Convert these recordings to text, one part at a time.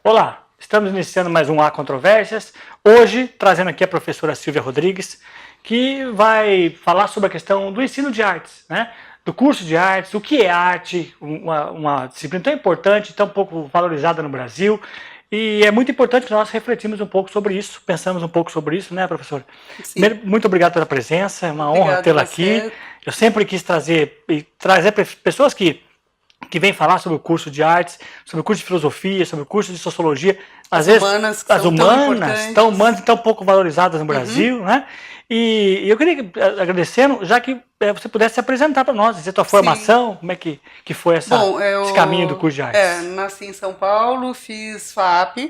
Olá, estamos iniciando mais um Há Controvérsias, hoje trazendo aqui a professora Silvia Rodrigues, que vai falar sobre a questão do ensino de artes, né? Do curso de artes, o que é arte, uma disciplina tão importante, tão pouco valorizada no Brasil, e é muito importante que nós refletimos um pouco sobre isso, pensamos um pouco sobre isso, né, professora? Sim. Primeiro, muito obrigado pela presença, é uma honra tê-la aqui. Eu sempre quis trazer pessoas que vem falar sobre o curso de artes, sobre o curso de filosofia, sobre o curso de sociologia, às vezes as humanas, tão humanas e tão pouco valorizadas no Brasil, né? E eu queria agradecendo, já que você pudesse se apresentar para nós, dizer a tua formação, como é que foi esse caminho do curso de artes. Nasci em São Paulo, fiz FAP,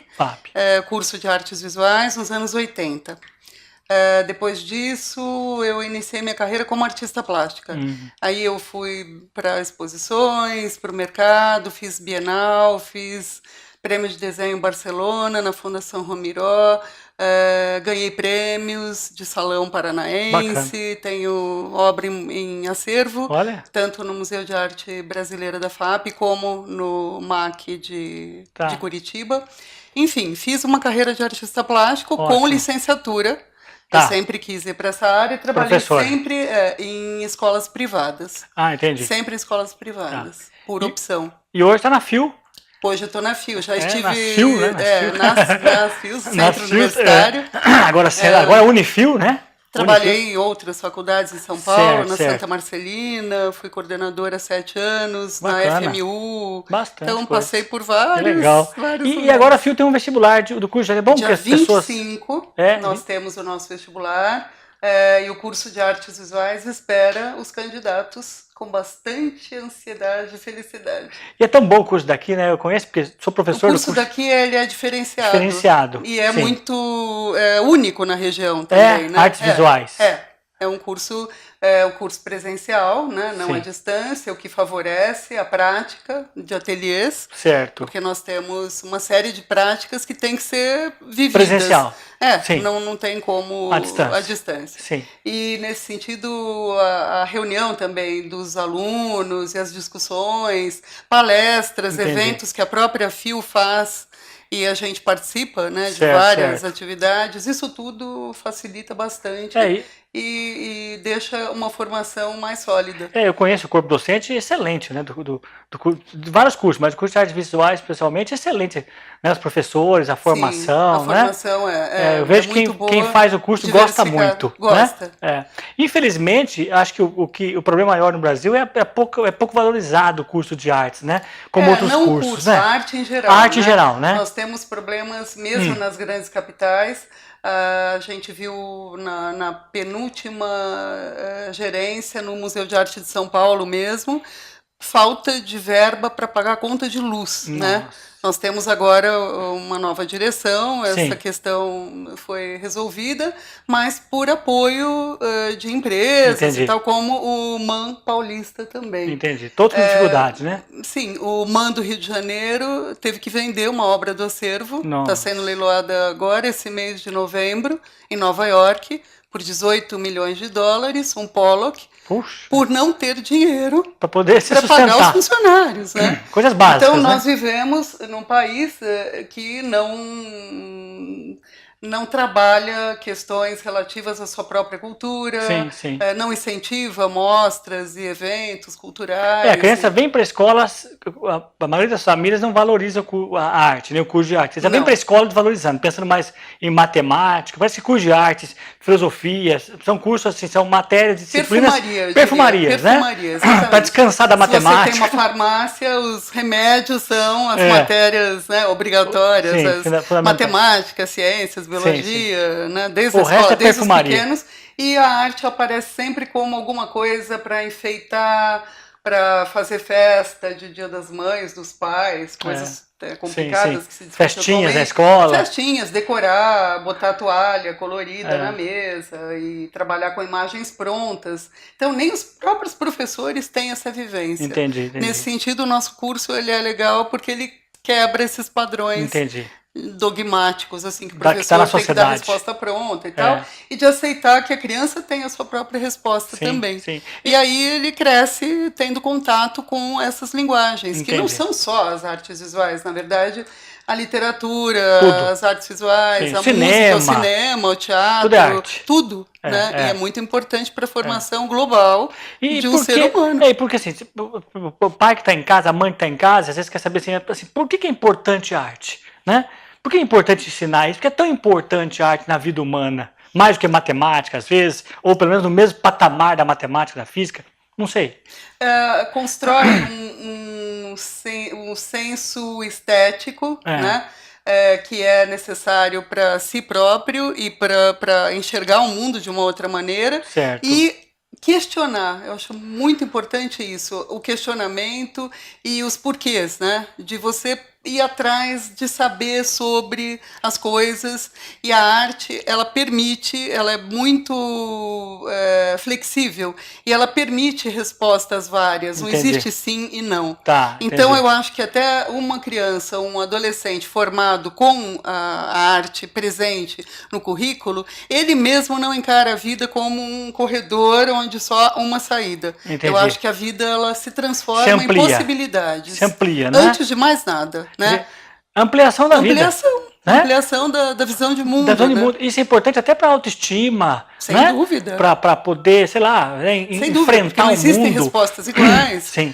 curso de artes visuais, nos anos 80. Depois disso, eu iniciei minha carreira como artista plástica. Aí eu fui para exposições, para o mercado, fiz Bienal, fiz prêmio de desenho em Barcelona, na Fundação Romiró, ganhei prêmios de Salão Paranaense, tenho obra em acervo, tanto no Museu de Arte Brasileira da FAP, como no MAC de Curitiba. Enfim, fiz uma carreira de artista plástico com licenciatura. Eu sempre quis ir para essa área e trabalhei sempre em escolas privadas. Ah, entendi. Sempre em escolas privadas, por opção. E hoje está na FIU? Hoje eu estou na FIU, já estive na FIU, né? na FIU, Centro Universitário. Agora é Unifil, né? Trabalhei em outras faculdades em São Paulo, na Santa Marcelina, fui coordenadora há 7 anos, na FMU. Bastante então passei por vários. Legal. E agora a FIU tem um vestibular do curso, é bom dia que as pessoas... 25, nós temos o nosso vestibular, e o curso de artes visuais espera os candidatos com bastante ansiedade e felicidade. E é tão bom o curso daqui, né? Eu conheço porque sou professor do curso. O curso daqui ele é diferenciado. E é muito único na região também, né? Artes visuais. É um curso presencial, né? Não à distância, o que favorece a prática de ateliês. Certo. Porque nós temos uma série de práticas que tem que ser vividas. Presencial. Não tem como à distância. Sim. E nesse sentido, a reunião também dos alunos e as discussões, palestras, eventos que a própria FIU faz e a gente participa, né, de várias atividades, isso tudo facilita bastante e deixa uma formação mais sólida. Eu conheço o corpo docente excelente, né, de vários cursos, mas o curso de artes visuais, especialmente, é excelente. Né, os professores, a formação, a formação eu vejo que quem faz o curso gosta muito. Gosta. Né? Infelizmente, acho que o problema maior no Brasil é pouco valorizado o curso de artes, né? Como outros cursos. A arte em geral. A arte em geral, né? Nós temos problemas mesmo nas grandes capitais. A gente viu na penúltima gerência no Museu de Arte de São Paulo mesmo, falta de verba para pagar a conta de luz, né? Nós temos agora uma nova direção, essa questão foi resolvida, mas por apoio de empresas e tal, como o MAN Paulista também. Entendi. Todas com dificuldade, né? Sim, o MAN do Rio de Janeiro teve que vender uma obra do acervo, está sendo leiloada agora, esse mês de novembro, em Nova York, por 18 milhões de dólares, um Pollock, por não ter dinheiro para poder se sustentar, pagar os funcionários, né? Coisas básicas. Então nós vivemos num país que não trabalha questões relativas à sua própria cultura, não incentiva mostras e eventos culturais. A criança vem para a escola, a maioria das famílias não valoriza a arte, né, o curso de arte. Você vem para a escola desvalorizando, pensando mais em matemática, parece que curso de artes, filosofia, são cursos assim, são matérias, disciplinas... Perfumarias, né? Para descansar da matemática. Se você tem uma farmácia, os remédios são as matérias, né, obrigatórias, as matemáticas, ciências, biologia, né? Desde a escola, desde os pequenos, e a arte aparece sempre como alguma coisa para enfeitar, para fazer festa de Dia das Mães, dos pais, coisas complicadas que se discutem. Festinhas na escola. Festinhas, decorar, botar toalha colorida na mesa e trabalhar com imagens prontas. Então, nem os próprios professores têm essa vivência. Entendi. Nesse sentido, o nosso curso ele é legal porque ele quebra esses padrões dogmáticos, assim, que o professor tem que dar a resposta pronta e tal, e de aceitar que a criança tem a sua própria resposta também. Sim. E aí ele cresce tendo contato com essas linguagens, que não são só as artes visuais, na verdade, a literatura, as artes visuais, a música, o cinema, o teatro, tudo. Né? E é muito importante para a formação global de um ser humano. Porque assim, o pai que está em casa, a mãe que está em casa, às vezes quer saber assim, por que é importante a arte? Né? Por que é importante ensinar isso? Por que é tão importante a arte na vida humana? Mais do que matemática, às vezes, ou pelo menos no mesmo patamar da matemática, da física? Não sei. Constrói um senso estético, né? Que é necessário para si próprio e para enxergar o mundo de uma outra maneira. Certo. E questionar, eu acho muito importante isso, o questionamento e os porquês, né? De você ir atrás de saber sobre as coisas, e a arte, ela é muito flexível, e ela permite respostas várias, não existe sim e não. Então eu acho que até uma criança, um adolescente formado com a arte presente no currículo, ele mesmo não encara a vida como um corredor onde só uma saída. Eu acho que a vida, ela se transforma em possibilidades. Se amplia, né? Antes de mais nada. Né? Ampliação da vida. Né? Ampliação da visão de mundo. Isso é importante até para a autoestima. Sem dúvida. Para poder, sei lá, enfrentar o mundo. Não existem respostas iguais. Sim.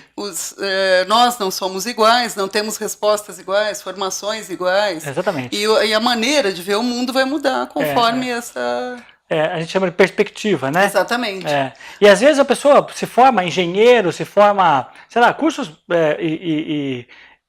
Nós não somos iguais, não temos respostas iguais, formações iguais. Exatamente. E a maneira de ver o mundo vai mudar conforme essa... a gente chama de perspectiva, né? Exatamente. E às vezes a pessoa se forma engenheiro, se forma, sei lá, cursos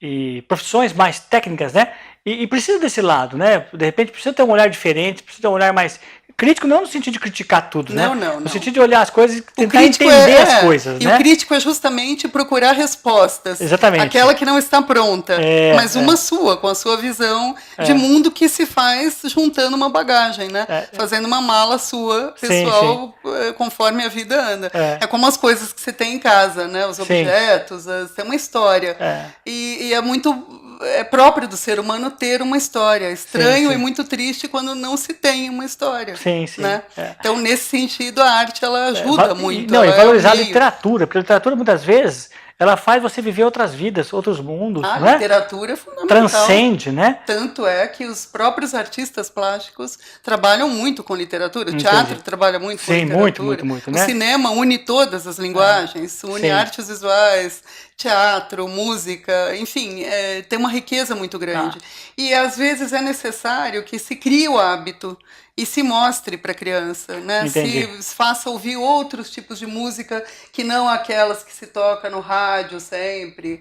e profissões mais técnicas, né? E precisa desse lado, né? De repente precisa ter um olhar diferente, precisa ter um olhar mais crítico, não no sentido de criticar tudo, né? Não. No sentido de olhar as coisas e tentar entender as coisas, né? E o crítico é justamente procurar respostas. Exatamente. Aquela que não está pronta, mas uma sua, com a sua visão de mundo que se faz juntando uma bagagem, né? Fazendo uma mala sua, pessoal, conforme a vida anda. É como as coisas que você tem em casa, né? Os objetos, tem uma história. E é muito... É próprio do ser humano ter uma história. Estranho e muito triste quando não se tem uma história. Né? Então, nesse sentido, a arte, ela ajuda muito. E valorizar a literatura, porque a literatura, muitas vezes, ela faz você viver outras vidas, outros mundos. A né? literatura é fundamental. Transcende, né? Tanto é que os próprios artistas plásticos trabalham muito com literatura. O teatro trabalha muito com literatura. Muito, né? O cinema une todas as linguagens, une artes visuais, teatro, música, enfim, tem uma riqueza muito grande. E, às vezes, é necessário que se crie o hábito e se mostre para a criança, né? Se faça ouvir outros tipos de música que não aquelas que se toca no rádio sempre,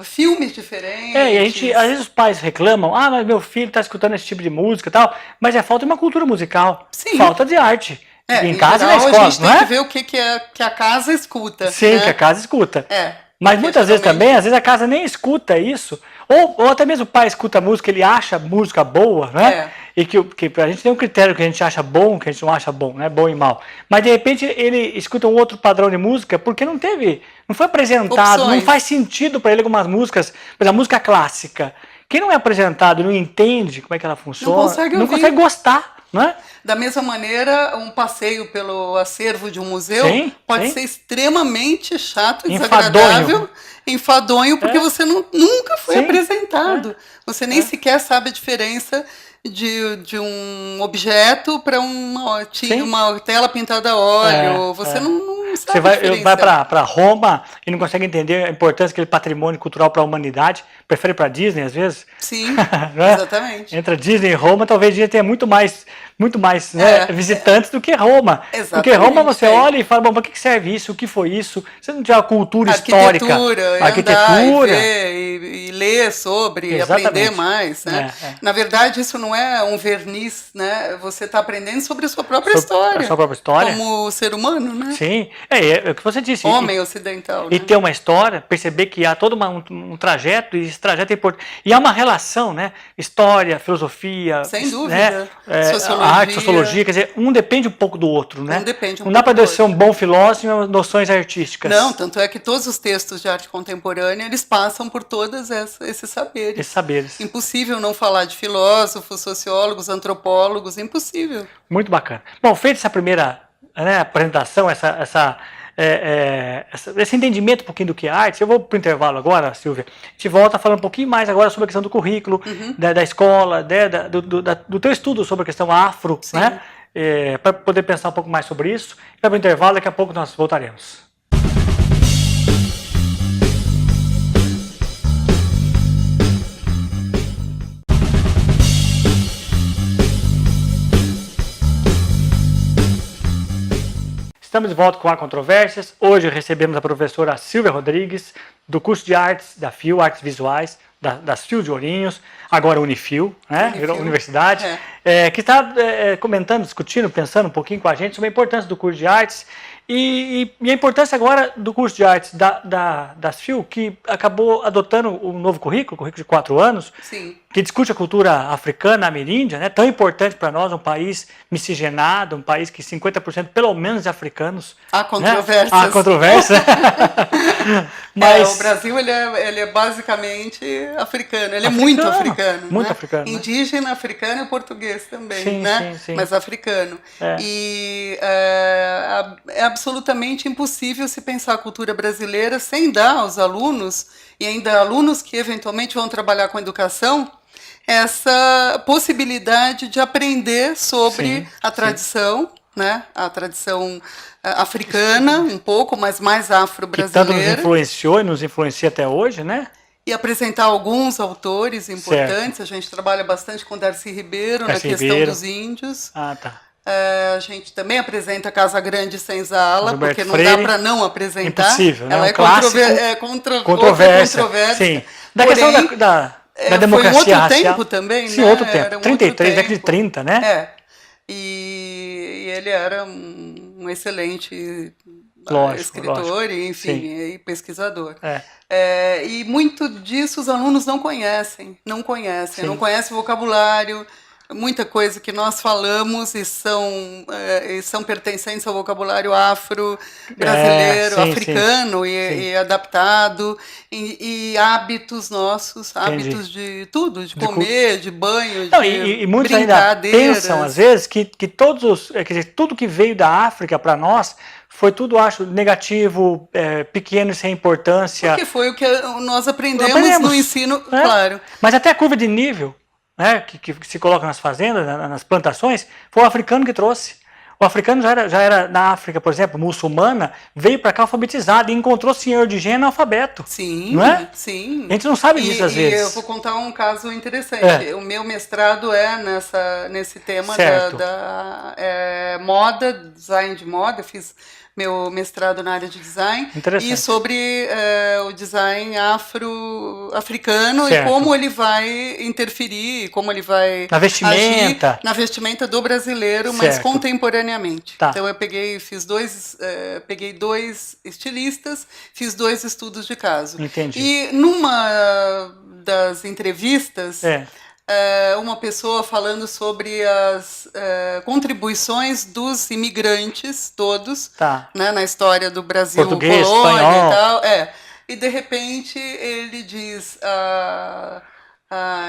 filmes diferentes. E às vezes os pais reclamam, mas meu filho está escutando esse tipo de música e tal, mas falta de uma cultura musical, falta de arte. Em casa e na escola, a gente tem que ver o que a casa escuta. Sim, que a casa escuta. Mas muitas vezes também, às vezes a casa nem escuta isso, ou até mesmo o pai escuta música, ele acha música boa, né? E que a gente tem um critério que a gente acha bom, que a gente não acha bom, né? Bom e mal. Mas de repente ele escuta um outro padrão de música porque não foi apresentado, não faz sentido para ele algumas músicas, por exemplo, a música clássica. Quem não é apresentado, não entende como é que ela funciona, não consegue gostar, né? Da mesma maneira, um passeio pelo acervo de um museu pode ser extremamente chato, desagradável, enfadonho, porque você nunca foi apresentado. Você nem sequer sabe a diferença de um objeto para uma tela pintada a óleo. Você não sabe a diferença. Você vai para Roma e não consegue entender a importância daquele patrimônio cultural para a humanidade. Prefere para Disney, às vezes? Sim, exatamente. Entre Disney e Roma, talvez Disney tenha muito mais visitantes do que Roma. Exatamente, porque Roma você olha e fala, bom, para que serve isso? O que foi isso? Você não tem uma cultura histórica. Arquitetura. E ler sobre, aprender mais. Né? Na verdade, isso não não é um verniz, né? Você está aprendendo sobre a sua própria história. A sua própria história. Como ser humano, né? Sim, é o que você disse. Homem ocidental. E ter uma história, perceber que há todo um trajeto, e esse trajeto é importante. E há uma relação, né? História, filosofia. Sem dúvida. Né? Sociologia. Arte, sociologia, quer dizer, um depende um pouco do outro, né? Um depende um não dá pouco para ser um bom filósofo e noções artísticas. Não, tanto é que todos os textos de arte contemporânea, eles passam por todos esses saberes. Esses saberes. Impossível não falar de filósofos, sociólogos, antropólogos, impossível. Muito bacana. Bom, feita essa primeira, né, apresentação, esse entendimento um pouquinho do que é arte, eu vou para o intervalo agora, Silvia. A gente volta falando um pouquinho mais agora sobre a questão do currículo, da escola, do teu estudo sobre a questão afro, né? Para poder pensar um pouco mais sobre isso. Vai para o intervalo, daqui a pouco nós voltaremos. Estamos de volta com Há Controvérsias. Hoje recebemos a professora Silvia Rodrigues, do curso de artes da FIU, Artes Visuais, das FIU de Ourinhos, agora Unifil, né? Universidade, que está comentando, discutindo, pensando um pouquinho com a gente sobre a importância do curso de artes e a importância agora do curso de artes das FIU, que acabou adotando um novo currículo de 4 anos, Sim. que discute a cultura africana, ameríndia, né? Tão importante para nós, um país miscigenado, um país que 50% pelo menos de africanos. Há controvérsias. Né? Há controvérsias. Mas o Brasil ele é basicamente africano, ele é muito africano. Muito né? africano. Indígena, africano e português também, sim, né? Sim. Mas africano. E é absolutamente impossível se pensar a cultura brasileira sem dar aos alunos, e ainda alunos que eventualmente vão trabalhar com educação, essa possibilidade de aprender sobre a tradição, né? A tradição africana, um pouco, mas mais afro-brasileira. Que tanto nos influenciou e nos influencia até hoje, né? E apresentar alguns autores importantes. Certo. A gente trabalha bastante com Darcy Ribeiro na questão dos índios. Ah, tá. A gente também apresenta Casa Grande Senzala, Gilberto porque não Freire. Dá para não apresentar. Impossível, né? Ela é controversa. Sim. Da questão da democracia foi um outro racial. Tempo também, sim, né? outro tempo. Era 33, década de 30, né? E ele era um excelente escritor e, enfim, e pesquisador. E muito disso os alunos não conhecem não conhecem o vocabulário, muita coisa que nós falamos e são pertencentes ao vocabulário afro-brasileiro, africano e adaptado, e hábitos nossos, hábitos de tudo, de comer, de banho, e muitos ainda pensam, às vezes, que quer dizer, tudo que veio da África para nós foi tudo, acho, negativo, pequeno e sem importância. Porque foi o que nós aprendemos no ensino, claro. Mas até a curva de nível, né, que se coloca nas fazendas, nas plantações, foi o africano que trouxe. O africano já era na África, por exemplo, muçulmana, veio para cá alfabetizado e encontrou senhor de gênero analfabeto. Sim, não é? Sim. A gente não sabe disso às vezes. Eu vou contar um caso interessante. O meu mestrado nesse tema da moda, design de moda. Eu fiz meu mestrado na área de design e sobre o design africano e como ele vai interferir, como ele vai agir na vestimenta do brasileiro, mas contemporaneamente. Tá. Então eu peguei dois estilistas, fiz 2 estudos de caso. Entendi. E numa das entrevistas uma pessoa falando sobre as contribuições dos imigrantes todos, né, na história do Brasil, português, colônia espanhol. E tal. E de repente ele diz a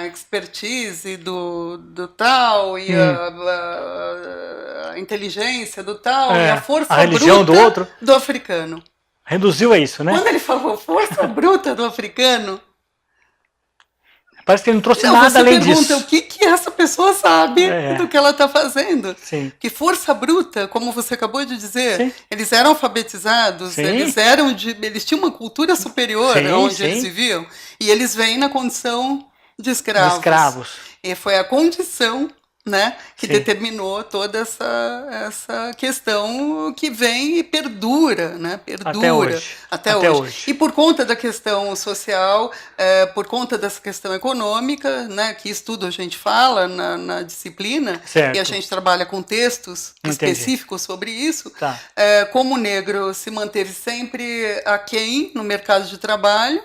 expertise do tal e a inteligência do tal e a força religião bruta do africano. Reduziu a isso, né? Quando ele falou força bruta do africano, parece que ele não trouxe nada além disso. Você pergunta o que essa pessoa sabe do que ela está fazendo. Sim. Que força bruta, como você acabou de dizer, eles eram alfabetizados, eles tinham uma cultura superior onde eles viviam, e eles vêm na condição de escravos. De escravos. E foi a condição né, que determinou toda essa questão que vem e perdura, né, até hoje. E por conta da questão social, por conta dessa questão econômica, né, que isso tudo a gente fala na disciplina, certo. E a gente trabalha com textos específicos sobre isso, como o negro se manteve sempre aquém no mercado de trabalho,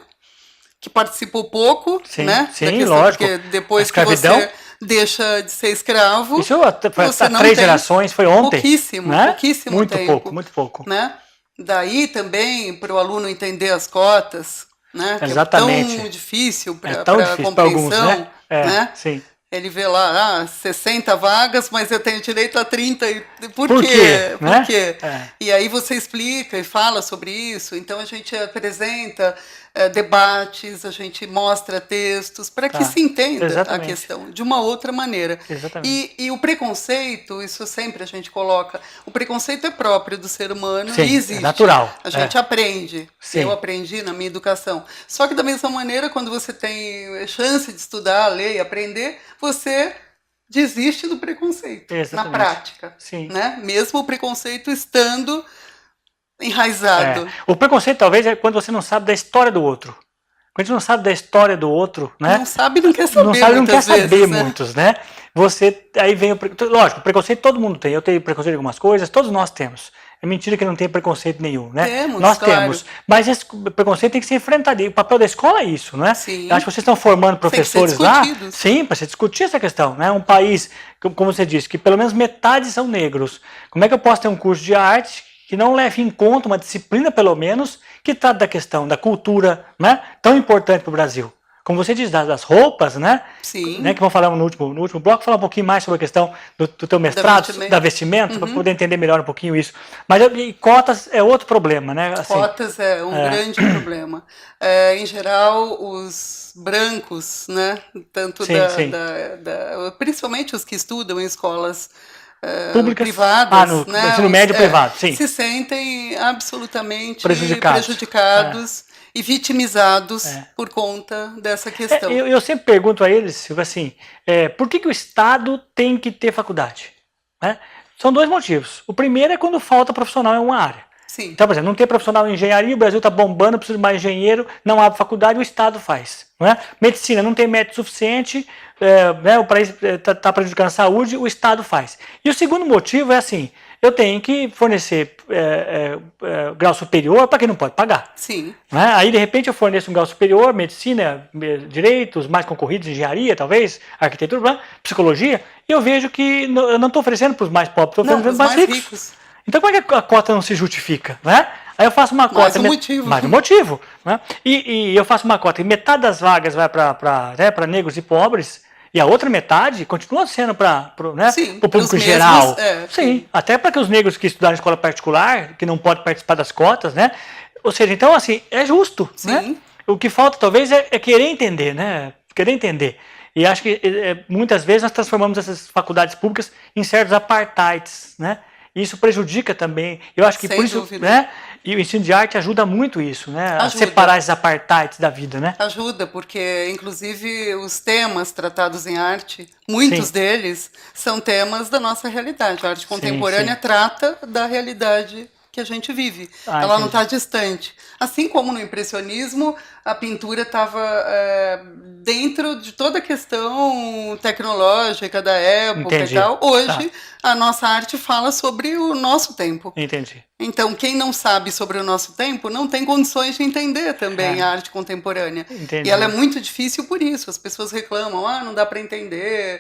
que participou pouco, sim, né? Sim, lógico. Porque depois que você deixa de ser escravo, isso há 3 gerações, foi ontem. Pouquíssimo, né? pouquíssimo muito tempo. Muito pouco. Né? Daí também, para o aluno entender as cotas, né? Exatamente. Que é tão difícil para a compreensão, alguns, né? né? Sim. Ele vê lá, 60 vagas, mas eu tenho direito a 30. Por quê? Por quê? E aí você explica e fala sobre isso. Então a gente apresenta debates, a gente mostra textos para que se entenda a questão de uma outra maneira. E o preconceito, isso sempre a gente coloca, o preconceito é próprio do ser humano e existe. É natural. A gente aprende. Eu aprendi na minha educação. Só que da mesma maneira, quando você tem chance de estudar, ler e aprender, você desiste do preconceito na prática. Né? Mesmo o preconceito estando enraizado. O preconceito talvez é quando você não sabe da história do outro. Quando a gente não sabe da história do outro, né? Não sabe, não quer saber. Não sabe, não quer saber vezes, muitos, né? Você aí vem lógico, preconceito todo mundo tem. Eu tenho preconceito de algumas coisas, todos nós temos. É mentira que não tem preconceito nenhum, né? Nós temos. Mas esse preconceito tem que ser enfrentado. E o papel da escola é isso, né? Sim. Eu acho que vocês estão formando professores lá. Sim, para se discutir essa questão, né? Um país, como você disse, que pelo menos metade são negros. Como é que eu posso ter um curso de arte que não leve em conta uma disciplina, pelo menos, que trata da questão da cultura, né? Tão importante para o Brasil? Como você diz, das roupas, né? Sim. Né? Que vamos falar no último bloco, falar um pouquinho mais sobre a questão do teu mestrado, da vestimenta, para poder entender melhor um pouquinho isso. Mas cotas é outro problema, né? Assim, cotas é um grande problema. Em geral, os brancos, né? Tanto principalmente os que estudam em escolas públicas, privadas, no ensino médio privado, sim. Se sentem absolutamente prejudicados. E vitimizados por conta dessa questão. Eu sempre pergunto a eles, assim, por que o Estado tem que ter faculdade? Né? São 2 motivos. O primeiro é quando falta profissional em uma área. Sim. Então, por exemplo, não tem profissional em engenharia, o Brasil está bombando, precisa de mais engenheiro, não abre faculdade, o Estado faz. Não é? Medicina, não tem médico suficiente, o país está prejudicando a saúde, o Estado faz. E o segundo motivo é assim, eu tenho que fornecer grau superior para quem não pode pagar. Sim. Né? Aí, de repente, eu forneço um grau superior, medicina, direitos mais concorridos, engenharia, talvez, arquitetura, psicologia, e eu vejo que eu não estou oferecendo para os mais pobres, estou oferecendo para os mais ricos. Então, como é que a cota não se justifica? Né? Aí eu faço uma cota... Mais um motivo. Né? E eu faço uma cota, e metade das vagas vai para negros e pobres, e a outra metade continua sendo para o público geral. Sim, até para que os negros que estudaram em escola particular, que não podem participar das cotas, né? Ou seja, então, assim, é justo. Sim. Né? O que falta, talvez, é querer entender, né? Querer entender. E acho que muitas vezes nós transformamos essas faculdades públicas em certos apartheids, né? Isso prejudica também. Eu acho que por isso, né? E o ensino de arte ajuda muito isso, né? A separar esses apartheids da vida, né? Ajuda, porque inclusive os temas tratados em arte, muitos deles são temas da nossa realidade. A arte contemporânea trata da realidade que a gente vive. Ela não está distante. Assim como no impressionismo, a pintura estava dentro de toda a questão tecnológica da época e tal. Hoje, a nossa arte fala sobre o nosso tempo. Entendi. Então, quem não sabe sobre o nosso tempo não tem condições de entender também a arte contemporânea. Entendi. E ela é muito difícil por isso. As pessoas reclamam, não dá para entender,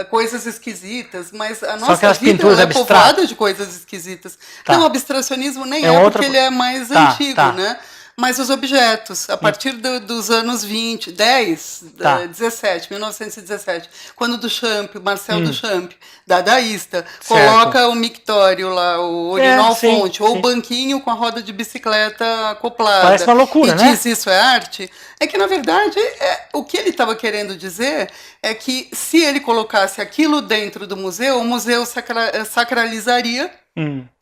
coisas esquisitas, mas a nossa vida é povoada de coisas esquisitas. Não, o abstracionismo nem porque ele é mais antigo, né? Mas os objetos, a partir dos anos 20, 17, 1917, quando Duchamp, Marcel Duchamp, dadaísta, coloca o mictório lá, o urinol fonte, ou o banquinho com a roda de bicicleta acoplada. Parece uma loucura, né? E diz isso é arte, é que, na verdade, o que ele estava querendo dizer é que se ele colocasse aquilo dentro do museu, o museu sacralizaria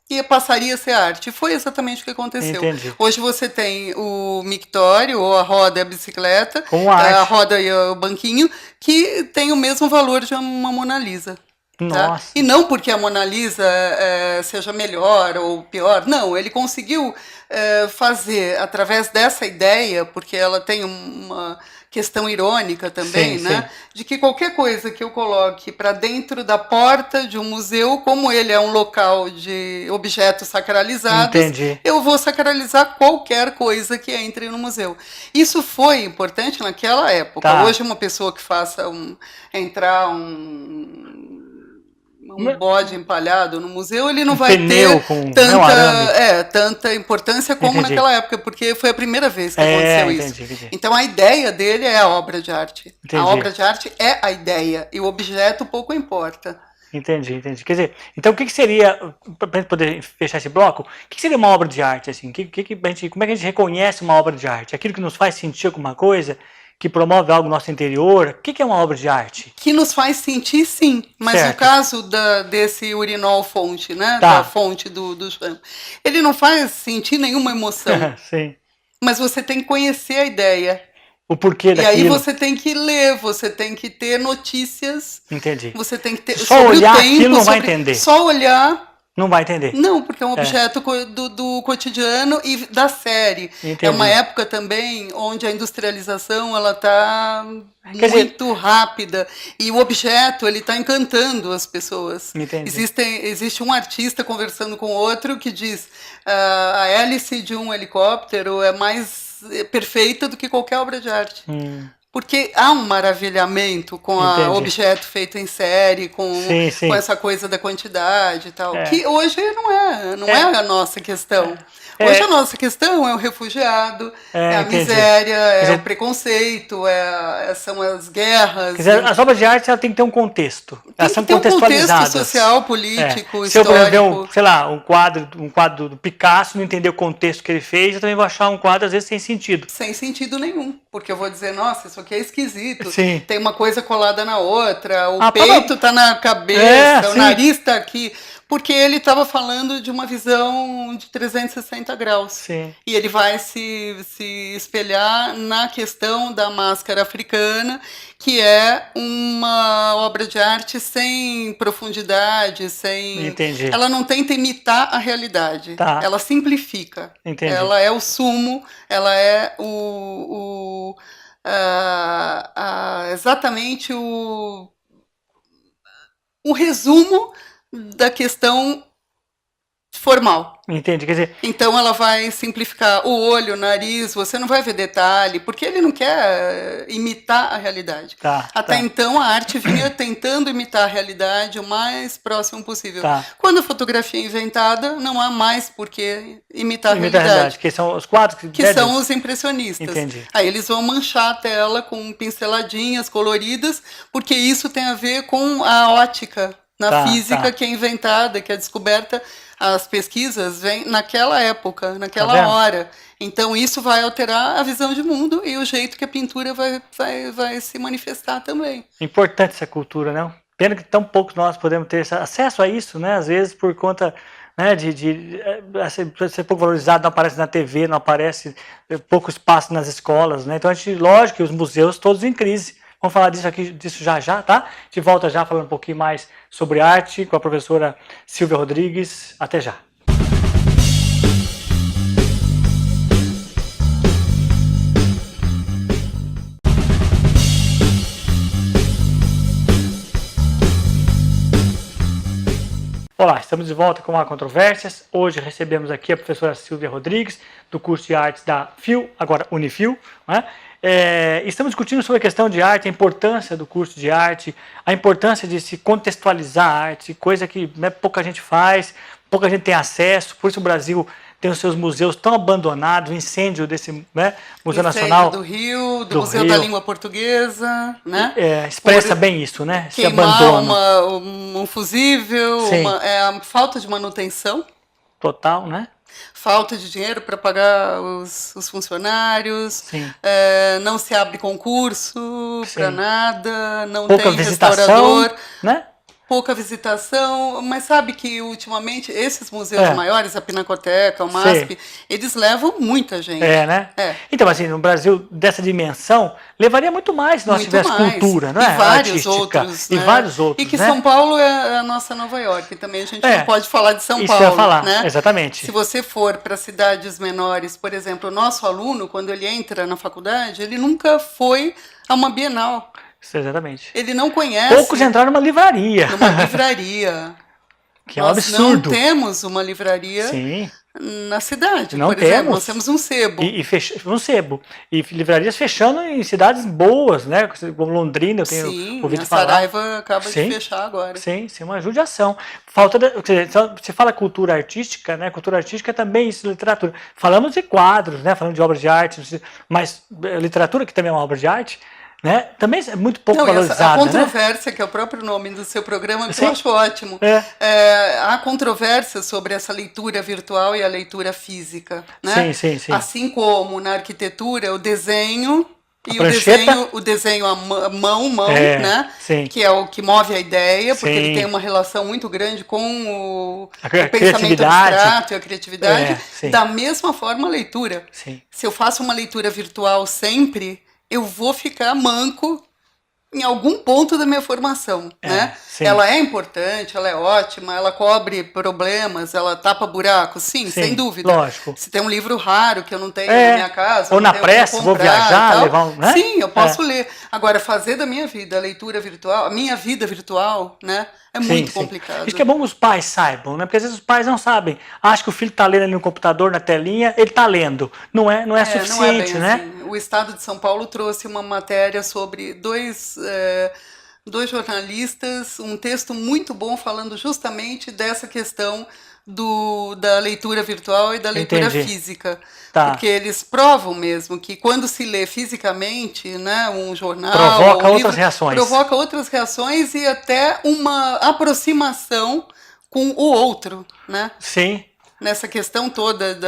e passaria a ser arte. Foi exatamente o que aconteceu. Entendi. Hoje você tem o mictório, ou a roda e a bicicleta, com a roda e o banquinho, que tem o mesmo valor de uma Mona Lisa. Tá? E não porque a Mona Lisa seja melhor ou pior, não, ele conseguiu fazer, através dessa ideia, porque ela tem uma questão irônica também, né? De que qualquer coisa que eu coloque para dentro da porta de um museu, como ele é um local de objetos sacralizados, eu vou sacralizar qualquer coisa que entre no museu. Isso foi importante naquela época. Hoje, uma pessoa que faça entrar um bode empalhado no museu, ele não vai ter tanta importância como naquela época, porque foi a primeira vez que aconteceu isso. Então, a ideia dele é a obra de arte. A obra de arte é a ideia, e o objeto pouco importa. Entendi. Quer dizer, então o que seria, para poder fechar esse bloco, o que seria uma obra de arte? Assim? Como é que a gente reconhece uma obra de arte? Aquilo que nos faz sentir alguma coisa? Que promove algo no nosso interior? O que é uma obra de arte? Que nos faz sentir, sim. Mas no caso desse urinol fonte, né? Da fonte do chão, ele não faz sentir nenhuma emoção. Sim. Mas você tem que conhecer a ideia. O porquê daquilo. E aí você tem que ler, você tem que ter notícias. Entendi. Você tem que ter só olhar o tempo, aquilo não vai entender. Só olhar. Não vai entender. Não, porque é um objeto do cotidiano e da série. Entendi. É uma época também onde a industrialização ela está muito rápida e o objeto ele está encantando as pessoas. Entendi. Existe um artista conversando com outro que diz a hélice de um helicóptero é mais perfeita do que qualquer obra de arte. Porque há um maravilhamento com o objeto feito em série, com essa coisa da quantidade e tal, que hoje não é a nossa questão. Hoje a nossa questão é o refugiado, a miséria, é o preconceito, são as guerras. Quer dizer, as obras de arte ela tem que ter um contexto. Elas são contextualizadas. Um contexto social, político, histórico. Se eu, por exemplo, sei lá, um quadro do Picasso, não entender o contexto que ele fez, eu também vou achar um quadro, às vezes, sem sentido. Sem sentido nenhum. Porque eu vou dizer, nossa, isso aqui é esquisito. Sim. Tem uma coisa colada na outra, o peito está na cabeça, o nariz está aqui. Porque ele estava falando de uma visão de 360 graus. Sim. E ele vai se espelhar na questão da máscara africana, que é uma obra de arte sem profundidade, sem... Entendi. Ela não tenta imitar a realidade. Ela simplifica. Entendi. Ela é o sumo, ela é exatamente o resumo da questão formal. Entendi, quer dizer... Então ela vai simplificar o olho, o nariz, você não vai ver detalhe, porque ele não quer imitar a realidade. Até então a arte vinha tentando imitar a realidade o mais próximo possível. Quando a fotografia é inventada, não há mais por que imitar a realidade. Que são os quadros que são os impressionistas. Entendi. Aí eles vão manchar a tela com pinceladinhas coloridas, porque isso tem a ver com a ótica. Na física que é inventada, que é descoberta, as pesquisas vêm naquela época, naquela hora. Então isso vai alterar a visão de mundo e o jeito que a pintura vai se manifestar também. Importante essa cultura, né? Pena que tão poucos nós podemos ter acesso a isso, né? Às vezes por conta de ser pouco valorizado, não aparece na TV, não aparece pouco espaço nas escolas, né? Então lógico que os museus todos em crise. Vamos falar disso já, tá? De volta já falando um pouquinho mais sobre arte com a professora Silvia Rodrigues. Até já. Olá, estamos de volta com a Controvérsias. Hoje recebemos aqui a professora Silvia Rodrigues, do curso de artes da FIU, agora Unifil, né? Estamos discutindo sobre a questão de arte, a importância do curso de arte, a importância de se contextualizar a arte, coisa que pouca gente faz, pouca gente tem acesso, por isso o Brasil tem os seus museus tão abandonados, o incêndio desse Museu Nacional do Rio, do Museu da Língua Portuguesa, né? Expressa bem isso, né? Esse abandono. Um fusível, a falta de manutenção. Total, né? Falta de dinheiro para pagar os funcionários, não se abre concurso para nada, não pouca tem visitação, restaurador. Né? pouca visitação, mas sabe que ultimamente esses museus maiores, a Pinacoteca, o MASP, eles levam muita gente. Né? Então, assim, no Brasil, dessa dimensão, levaria muito mais se nós tivéssemos cultura, não é? E vários outros. E vários outros, E que São Paulo é a nossa Nova York também, a gente não pode falar de São Paulo. Isso eu ia falar, né? Exatamente. Se você for para cidades menores, por exemplo, o nosso aluno, quando ele entra na faculdade, ele nunca foi a uma Bienal. Exatamente. Ele não conhece. Poucos entraram numa livraria. Que é um absurdo. Nós não temos uma livraria na cidade, por exemplo. Nós temos um sebo. Um sebo. E livrarias fechando em cidades boas, né? Como Londrina, eu tenho ouvido falar. Saraiva acaba de fechar agora. Sim, uma judiação. Você fala cultura artística, né? Cultura artística é também isso, literatura. Falamos de quadros, né? Falando de obras de arte, mas literatura, que também é uma obra de arte, né? Também é muito pouco valorizada. A controvérsia, que é o próprio nome do seu programa, que eu acho ótimo. Há controvérsia sobre essa leitura virtual e a leitura física. Né? Sim. Assim como na arquitetura, o desenho e o desenho à mão, né? Que é o que move a ideia, porque ele tem uma relação muito grande com o pensamento abstrato e a criatividade. Da mesma forma, a leitura. Se eu faço uma leitura virtual sempre, eu vou ficar manco em algum ponto da minha formação, né? Ela é importante, ela é ótima, ela cobre problemas, ela tapa buracos, sem dúvida. Lógico. Se tem um livro raro que eu não tenho na minha casa, ou na pressa, vou viajar, levar né? Sim, eu posso ler. Agora, fazer da minha vida a leitura virtual, a minha vida virtual, né? É muito complicado. Acho que é bom que os pais saibam, né? Porque às vezes os pais não sabem. Acham que o filho está lendo ali no computador, na telinha, ele está lendo. Não é suficiente, não né? Assim. O Estado de São Paulo trouxe uma matéria sobre dois jornalistas, um texto muito bom falando justamente dessa questão da leitura virtual e da leitura física. Porque eles provam mesmo que quando se lê fisicamente, né, um jornal, provoca outras reações. Provoca outras reações e até uma aproximação com o outro, né? Sim. Nessa questão toda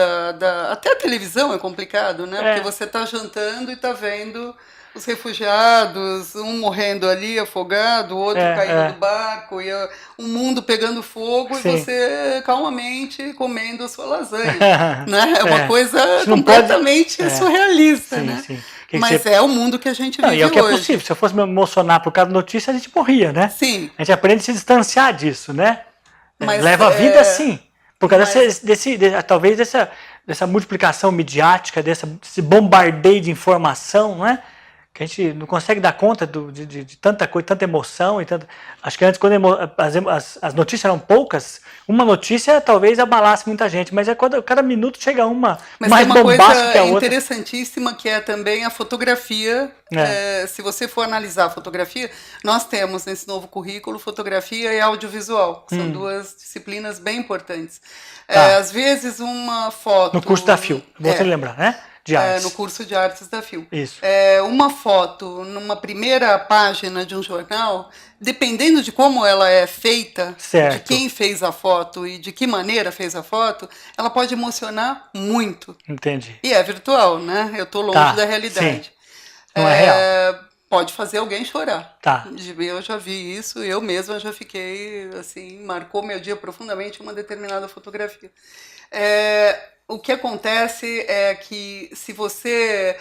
até a televisão é complicado, né? Porque você está jantando e está vendo os refugiados, um morrendo ali afogado, o outro caindo do barco, e o mundo pegando fogo e você calmamente comendo a sua lasanha. Né? É uma coisa completamente surrealista, né? Mas é o mundo que a gente vive hoje. E é o que é possível. Se eu fosse me emocionar por causa da notícia, a gente morria, né? Sim. A gente aprende a se distanciar disso, né? Mas leva a vida assim. Por causa talvez dessa multiplicação midiática, desse bombardeio de informação, né? Que a gente não consegue dar conta de tanta coisa, tanta emoção. Acho que antes, quando as notícias eram poucas, uma notícia talvez abalasse muita gente, mas quando cada minuto chega uma mais bombástica que a outra. Mas tem uma coisa interessantíssima que é também a fotografia. Se você for analisar a fotografia, nós temos nesse novo currículo fotografia e audiovisual. São duas disciplinas bem importantes. Às vezes uma foto... No curso da FIU, vou te lembrar, né? No curso de artes da FIU. Isso. Uma foto numa primeira página de um jornal, dependendo de como ela é feita, de quem fez a foto e de que maneira fez a foto, ela pode emocionar muito. Entendi. E é virtual, né? Eu estou longe da realidade. Sim. Não é real. Pode fazer alguém chorar. Tá. Eu já vi isso, eu mesma já fiquei, assim, marcou meu dia profundamente uma determinada fotografia. O que acontece é que se você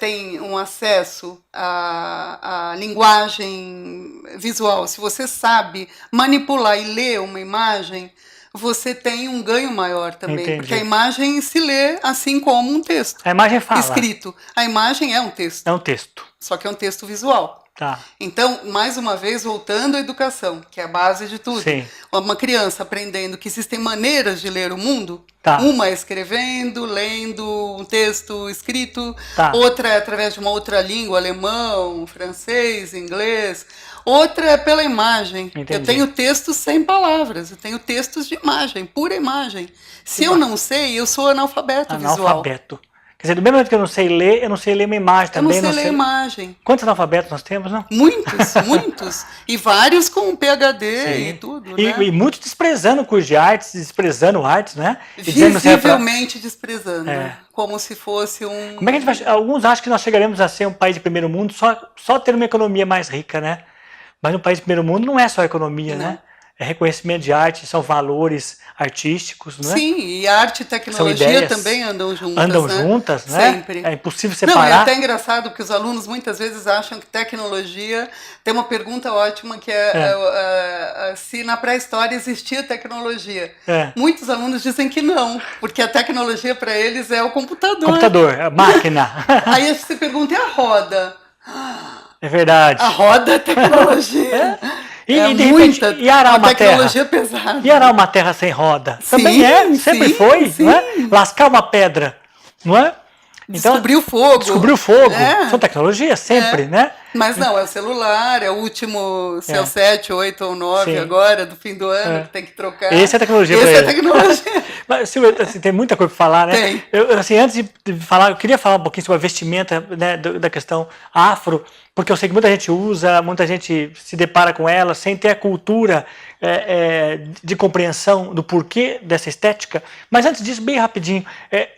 tem um acesso à linguagem visual, se você sabe manipular e ler uma imagem, você tem um ganho maior também. Entendi. Porque a imagem se lê assim como um texto. A imagem fala. Escrito. A imagem é um texto. É um texto. Só que é um texto visual. Tá. Então, mais uma vez, voltando à educação, que é a base de tudo. Sim. Uma criança aprendendo que existem maneiras de ler o mundo. Tá. Uma é escrevendo, lendo um texto escrito. Tá. Outra é através de uma outra língua, alemão, francês, inglês. Outra é pela imagem. Entendi. Eu tenho textos sem palavras, eu tenho textos de imagem, pura imagem. Se eu não sei, eu sou analfabeto visual. Analfabeto. Quer dizer, do mesmo jeito que eu não sei ler uma imagem também. Eu não sei ler imagem. Quantos analfabetos nós temos, não? Muitos, muitos. E vários com PhD e tudo, né? E muitos desprezando o curso de artes, desprezando artes, né? Visivelmente desprezando. Como se fosse um... Como é que a gente vai... Alguns acham que nós chegaremos a ser um país de primeiro mundo só tendo uma economia mais rica, né? Mas no país do primeiro mundo não é só economia, né? É reconhecimento de arte, são valores artísticos, não é? Sim, e arte e tecnologia também andam juntas. Andam né? juntas, né? Sempre. É impossível separar. Não, é até engraçado porque os alunos muitas vezes acham que tecnologia... Tem uma pergunta ótima que é se na pré-história existia tecnologia. Muitos alunos dizem que não, porque a tecnologia para eles é o computador. Computador, a máquina. Aí você pergunta, e a roda? É verdade. A roda é tecnologia. E de repente, e arar uma tecnologia terra? pesada. E arar uma terra sem roda? Sim, também sempre foi, sim. não é? Lascar uma pedra, não é? Então, descobrir o fogo. Descobrir o fogo. São tecnologias sempre, né? Mas não, é o celular, é o último, se é o 7, 8 ou 9 agora, do fim do ano, que tem que trocar. Esse é tecnologia Esse pra é ele. tecnologia. Mas, Silvia, assim, tem muita coisa para falar, né? Tem. Assim, antes de falar, eu queria falar um pouquinho sobre a vestimenta, né, da questão afro, porque eu sei que muita gente usa, muita gente se depara com ela sem ter a cultura de compreensão do porquê dessa estética. Mas antes disso, bem rapidinho,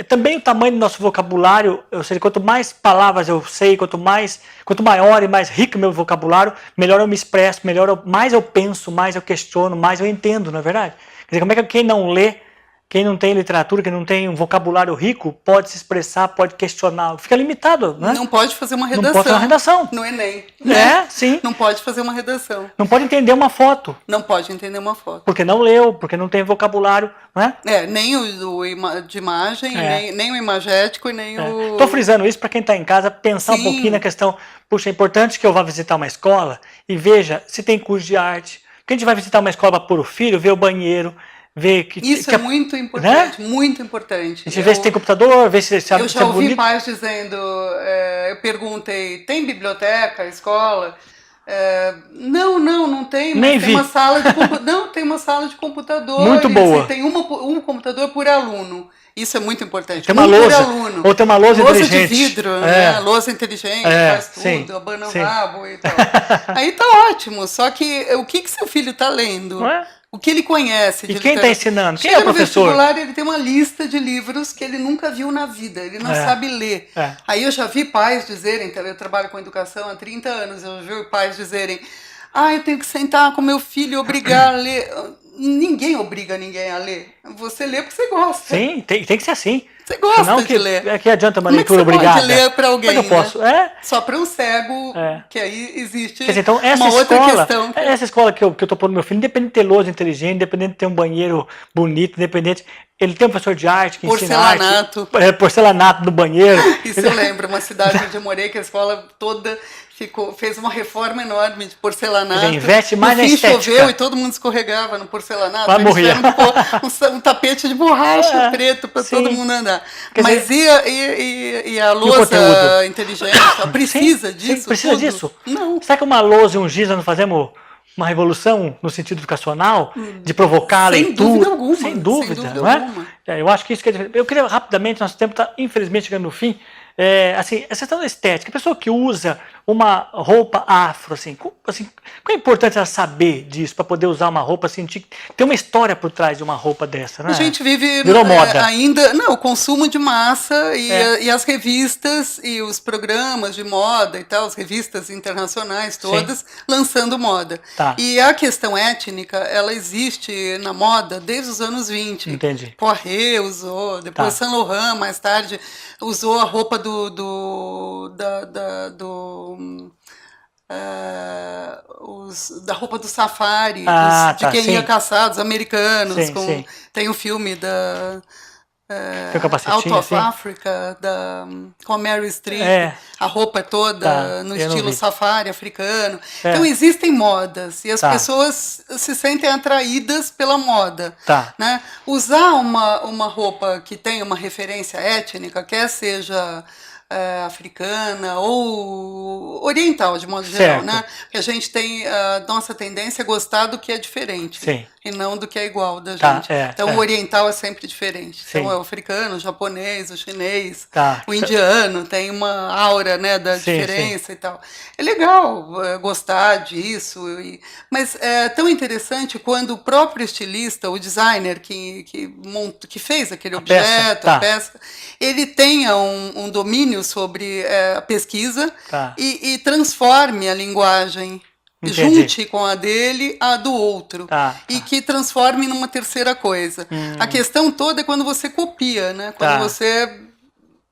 também o tamanho do nosso vocabulário, ou seja, quanto mais palavras eu sei, quanto maior e mais rico o meu vocabulário, melhor eu me expresso, mais eu penso, mais eu questiono, mais eu entendo, não é verdade? Quer dizer, como é que quem não lê, quem não tem literatura, quem não tem um vocabulário rico, pode se expressar, pode questionar, fica limitado, né? Não pode fazer uma redação. Não pode fazer uma redação. No Enem. Né? Sim. Não pode fazer uma redação. Não pode entender uma foto. Não pode entender uma foto. Porque não leu, porque não tem vocabulário, né? Nem o de imagem, nem o imagético e nem o... Estou frisando isso para quem está em casa pensar um pouquinho na questão, puxa, é importante que eu vá visitar uma escola e veja se tem curso de arte. Porque a gente vai visitar uma escola para pôr o filho, ver o banheiro, ver que... Isso é muito importante, né? Muito importante. A gente vê se tem computador, vê se eu já ouvi pais dizendo, eu perguntei, tem biblioteca, escola? Não tem, mas tem uma sala de não, tem uma sala de computadores. Muito boa. E tem um computador por aluno. Isso é muito importante. Tem uma lousa, ou tem uma lousa inteligente. De vidro, né? Lousa inteligente, faz tudo, abana o rabo e tal. Aí tá ótimo, só que o que seu filho tá lendo? Não é? O que ele conhece de E quem está ensinando? Quem é o professor? No vestibular, ele tem uma lista de livros que ele nunca viu na vida, ele não sabe ler. Aí eu já vi pais dizerem, eu trabalho com educação há 30 anos, eu vi pais dizerem, eu tenho que sentar com meu filho e obrigar a ler. Ninguém obriga ninguém a ler. Você lê porque você gosta. Sim, tem que ser assim. Você gosta de ler. Que adianta uma leitura obrigada? Como é que você pode ler para alguém? Como eu posso? Só para um cego, que aí existe dizer, então, uma outra questão. Essa escola que eu estou pondo meu filho, independente de ter lousa inteligente, independente de ter um banheiro bonito, independente... Ele tem um professor de arte que ensina arte. Porcelanato no banheiro. Isso eu lembro, uma cidade onde eu morei, que a escola toda fez uma reforma enorme de porcelanato. Já investe mais na estética. Choveu e todo mundo escorregava no porcelanato. Vai morrer. Um tapete de borracha preto para todo mundo andar. Mas e a lousa inteligente? Precisa disso? Sim, precisa disso? Não. Será que uma lousa e um giz nós não fazemos uma revolução no sentido educacional, de provocar a leitura? Dúvida alguma, sem dúvida, não é? Eu acho que isso que eu queria rapidamente, nosso tempo está infelizmente chegando no fim. Assim, essa questão da estética, a pessoa que usa uma roupa afro, qual é a importância ela saber disso, para poder usar uma roupa assim, tem uma história por trás de uma roupa dessa, né? A gente vive moda. Ainda, o consumo de massa e as revistas e os programas de moda e tal, as revistas internacionais todas lançando moda. Tá. E a questão étnica, ela existe na moda desde os anos 20. Entendi. Poiré usou, depois Saint Laurent, mais tarde, usou a roupa da roupa do safari, de quem ia caçar, dos americanos. Tem um filme da Out of Africa, com a Mary Streep, a roupa é toda no estilo safari africano. Então existem modas e as pessoas se sentem atraídas pela moda. Né? Usar uma roupa que tem uma referência étnica, quer seja africana ou oriental, de modo geral, né? Porque a gente tem a nossa tendência a gostar do que é diferente e não do que é igual da gente. Então o oriental é sempre diferente. Então é o africano, o japonês, o chinês, o indiano, tem uma aura, né, da diferença e tal. É legal gostar disso, mas é tão interessante quando o próprio estilista, o designer que fez aquele objeto, a peça, ele tenha um domínio sobre a pesquisa e transforme a linguagem junte com a dele a do outro e que transforme numa terceira coisa. A questão toda é quando você copia, né? Quando você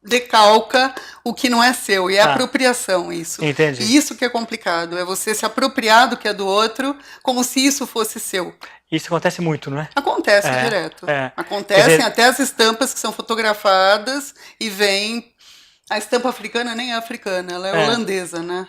decalca o que não é seu, e é apropriação isso. Entendi. E isso que é complicado, é você se apropriar do que é do outro como se isso fosse seu. Isso acontece muito, não é? Acontece direto. Acontecem até as estampas que são fotografadas e vem... A estampa africana nem é africana, ela é holandesa, né?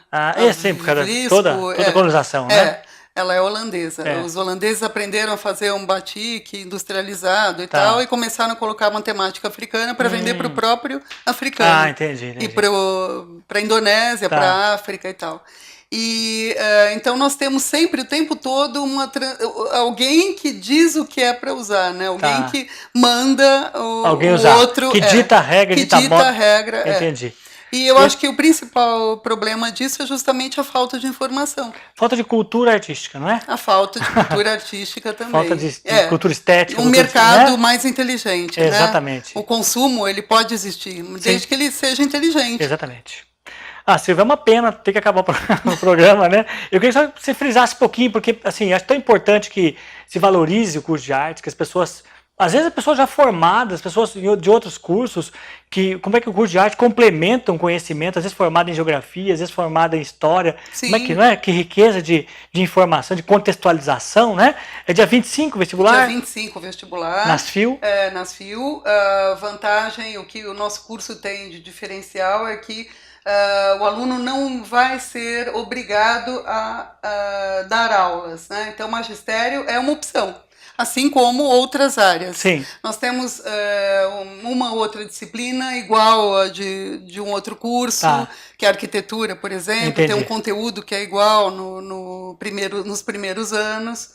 Sim, por causa de toda a colonização, né? Ela é holandesa. Os holandeses aprenderam a fazer um batik industrializado e tal, e começaram a colocar uma temática africana para vender para o próprio africano. Entendi. E para a Indonésia, para a África e tal. E então nós temos sempre, o tempo todo, alguém que diz o que é para usar, né? Alguém que manda o outro... Que dita a regra, que dita a regra. Entendi. E eu acho que o principal problema disso é justamente a falta de informação. Falta de cultura artística, não é? A falta de cultura artística também. Falta de cultura estética. Um mercado mais inteligente, né? Exatamente. O consumo, ele pode existir, desde que ele seja inteligente. Exatamente. Silvia, é uma pena ter que acabar o programa, né? Eu queria só que você frisasse um pouquinho, porque, assim, acho tão importante que se valorize o curso de artes, que as pessoas... Às vezes as pessoas já formadas, pessoas de outros cursos, como é que o curso de arte complementa um conhecimento, às vezes formado em geografia, às vezes formado em história. Sim. Como é que, não é? Que riqueza de informação, de contextualização, né? É dia 25 vestibular? Dia 25 vestibular. Nas FIU? Nas FIU. A vantagem, o que o nosso curso tem de diferencial é que o aluno não vai ser obrigado a dar aulas, né? Então, o magistério é uma opção, assim como outras áreas. Sim. Nós temos uma outra disciplina igual a de um outro curso, que é arquitetura, por exemplo. Entendi. Tem um conteúdo que é igual nos primeiros anos.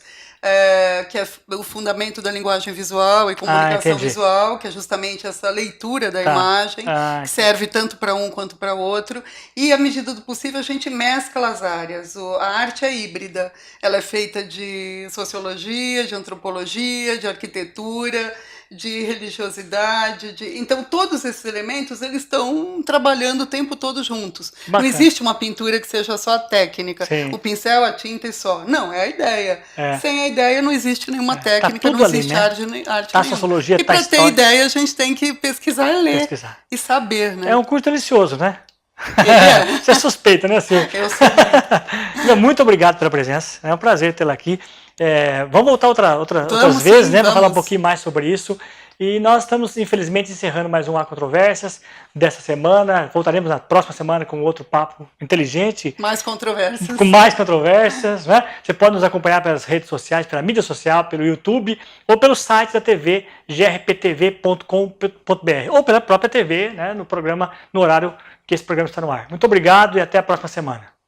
Que é o fundamento da linguagem visual e comunicação visual, que é justamente essa leitura da imagem, que serve tanto para um quanto para o outro. E, à medida do possível, a gente mescla as áreas. A arte é híbrida. Ela é feita de sociologia, de antropologia, de arquitetura, de religiosidade. Então, todos esses elementos, eles estão trabalhando o tempo todo juntos. Bacana. Não existe uma pintura que seja só técnica. Sim. O pincel, a tinta e só. Não, é a ideia. Sem a ideia não existe nenhuma técnica, não existe ali, né? arte tá nenhuma. Sociologia, e para ter ideia, a gente tem que pesquisar e ler. E saber, né? É um curso delicioso, né? Você é suspeita, né, Silvia? Eu sou. Muito obrigado pela presença. É um prazer tê-la aqui. Vamos voltar outras vezes, né? Para falar um pouquinho mais sobre isso. E nós estamos, infelizmente, encerrando mais um Há Controvérsias dessa semana. Voltaremos na próxima semana com outro papo inteligente. Mais controvérsias. Com mais controvérsias, né? Você pode nos acompanhar pelas redes sociais, pela mídia social, pelo YouTube, ou pelo site da TV, grptv.com.br, ou pela própria TV, né? No horário que esse programa está no ar. Muito obrigado e até a próxima semana.